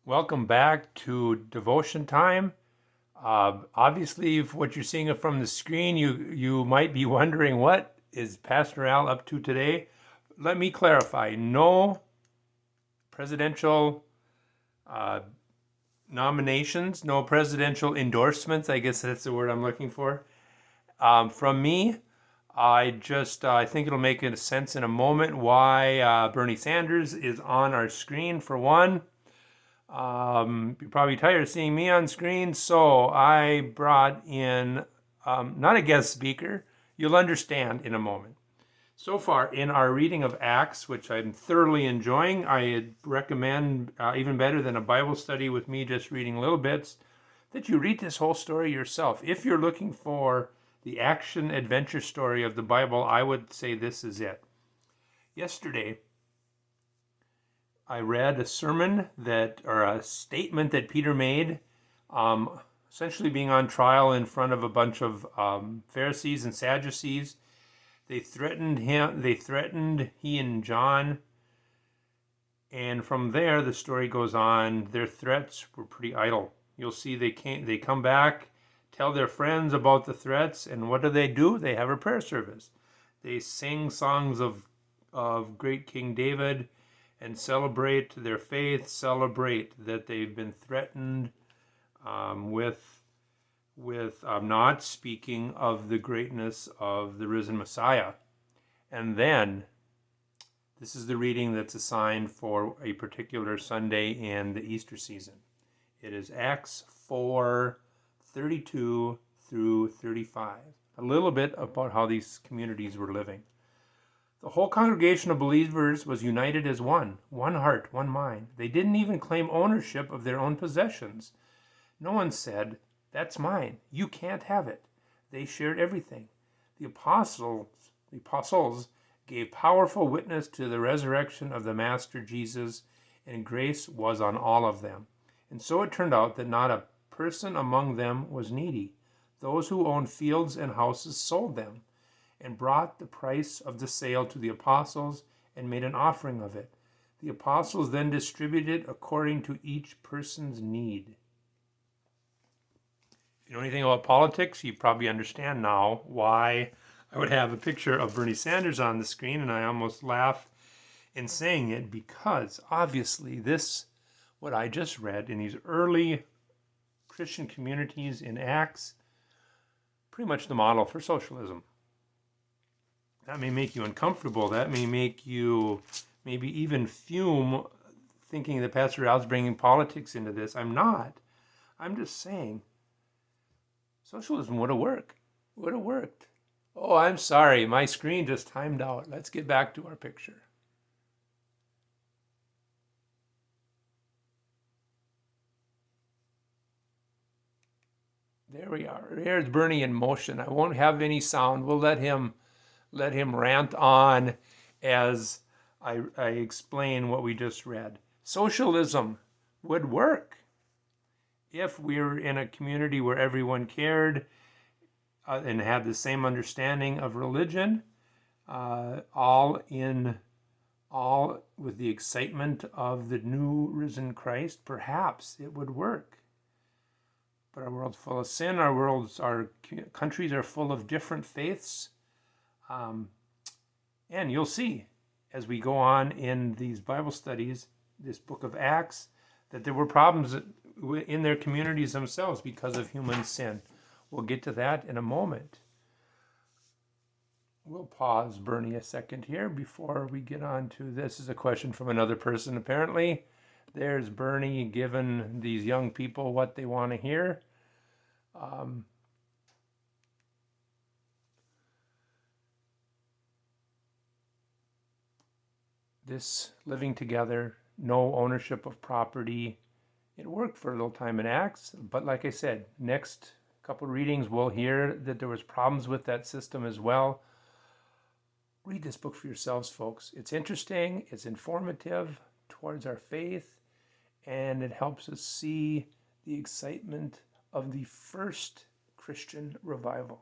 Welcome back to Devotion Time. Obviously, if what you're seeing from the screen, you might be wondering what is Pastor Al up to today. Let me clarify: no presidential uh, nominations, no presidential endorsements. I guess that's the word I'm looking for. From me, I think it'll make sense in a moment why Bernie Sanders is on our screen for one. You're probably tired of seeing me on screen, so I brought in not a guest speaker. You'll understand in a moment. So far, in our reading of Acts, which I'm thoroughly enjoying, I recommend, even better than a Bible study with me just reading little bits, that you read this whole story yourself. If you're looking for the action adventure story of the Bible, I would say this is it. Yesterday, I read a sermon or a statement that Peter made, essentially being on trial in front of a bunch of Pharisees and Sadducees. They threatened he and John, and from there the story goes on. Their threats were pretty idle. You'll see they come back, tell their friends about the threats, and what do? They have a prayer service. They sing songs of great King David and celebrate their faith, celebrate that they've been threatened with not speaking of the greatness of the risen Messiah. And then, this is the reading that's assigned for a particular Sunday in the Easter season. It is Acts 4:32 through 35. A little bit about how these communities were living. The whole congregation of believers was united as one heart, one mind. They didn't even claim ownership of their own possessions. No one said, "That's mine. You can't have it." They shared everything. The apostles gave powerful witness to the resurrection of the Master Jesus, and grace was on all of them. And so it turned out that not a person among them was needy. Those who owned fields and houses sold them and brought the price of the sale to the apostles and made an offering of it. The apostles then distributed according to each person's need. If you know anything about politics, you probably understand now why I would have a picture of Bernie Sanders on the screen, and I almost laugh in saying it because obviously what I just read in these early Christian communities in Acts, pretty much the model for socialism. That may make you uncomfortable. That may make you maybe even fume thinking that Pastor Al's bringing politics into this. I'm not. I'm just saying socialism would have worked. Would have worked. Oh, I'm sorry. My screen just timed out. Let's get back to our picture. There we are. There's Bernie in motion. I won't have any sound. We'll let him rant on as I explain what we just read. Socialism would work if we were in a community where everyone cared and had the same understanding of religion, all with the excitement of the new risen Christ. Perhaps it would work. But our world's full of sin. Our countries are full of different faiths. And you'll see as we go on in these Bible studies, this book of Acts, that there were problems in their communities themselves because of human sin. We'll get to that in a moment. We'll pause Bernie a second here before we get on to this. Is a question from another person apparently. There's Bernie giving these young people what they want to hear. This living together, no ownership of property, it worked for a little time in Acts, but like I said, next couple readings we'll hear that there was problems with that system as well. Read this book for yourselves, folks. It's interesting, it's informative towards our faith, and it helps us see the excitement of the first Christian revival.